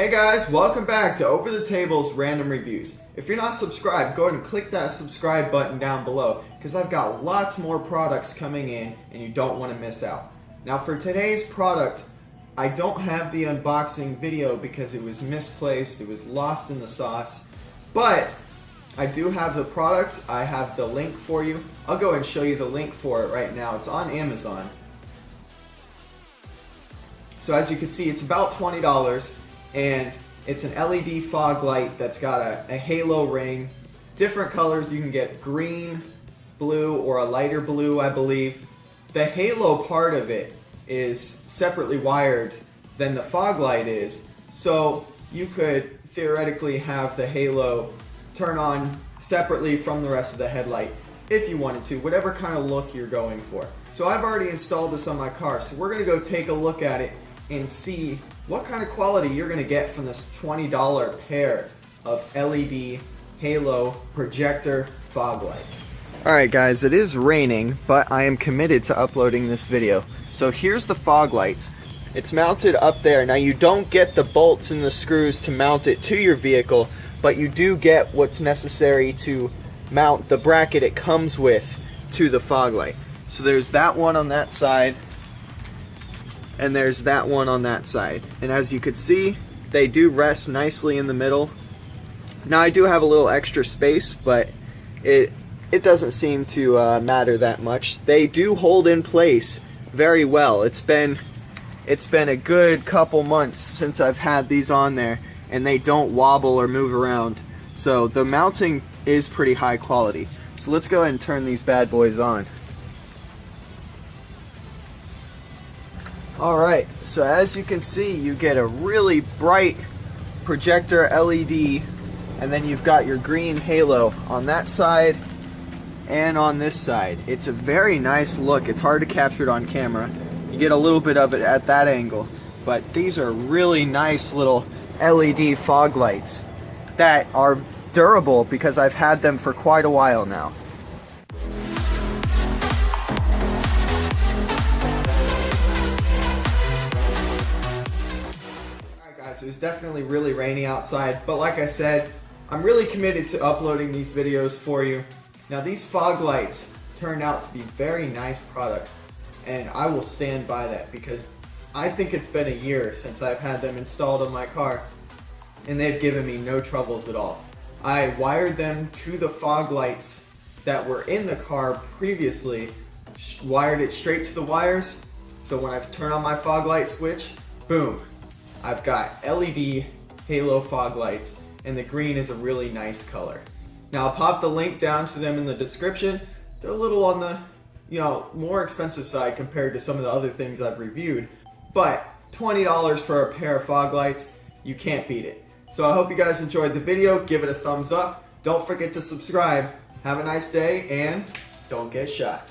Hey guys, welcome back to Over the Table's Random Reviews. If you're not subscribed, go ahead and click that subscribe button down below because I've got lots more products coming in and you don't want to miss out. Now for today's product, I don't have the unboxing video because it was misplaced, it was lost in the sauce, but I do have the product. I have the link for you. I'll go ahead and show you the link for it right now. It's on Amazon. So as you can see, it's about $20. And it's an LED fog light that's got a halo ring, different colors. You can get green, blue, or a lighter blue, I believe. The halo part of it is separately wired than the fog light is, so you could theoretically have the halo turn on separately from the rest of the headlight if you wanted to, whatever kind of look you're going for. So I've already installed this on my car, so we're going to go take a look at it and see what kind of quality you're going to get from this $20 pair of LED halo projector fog lights. Alright guys, it is raining, but I am committed to uploading this video. So here's the fog lights. It's mounted up there. Now you don't get the bolts and the screws to mount it to your vehicle, but you do get what's necessary to mount the bracket it comes with to the fog light. So there's that one on that side, and there's that one on that side, and as you can see, they do rest nicely in the middle. Now I do have a little extra space, but it doesn't seem to matter that much. They do hold in place very well. It's been a good couple months since I've had these on there, and they don't wobble or move around, so the mounting is pretty high quality. So let's go ahead and turn these bad boys on. Alright, so as you can see, you get a really bright projector LED, and then you've got your green halo on that side and on this side. It's a very nice look. It's hard to capture it on camera. You get a little bit of it at that angle, but these are really nice little LED fog lights that are durable because I've had them for quite a while now. It was definitely really rainy outside, but like I said, I'm really committed to uploading these videos for you. Now these fog lights turned out to be very nice products, and I will stand by that because I think it's been a year since I've had them installed on my car, and they've given me no troubles at all. I wired them to the fog lights that were in the car previously, wired it straight to the wires, so when I turn on my fog light switch, boom, I've got LED halo fog lights, and the green is a really nice color. Now I'll pop the link down to them in the description. They're a little on the, more expensive side compared to some of the other things I've reviewed, but $20 for a pair of fog lights, you can't beat it. So I hope you guys enjoyed the video. Give it a thumbs up. Don't forget to subscribe. Have a nice day, and don't get shot.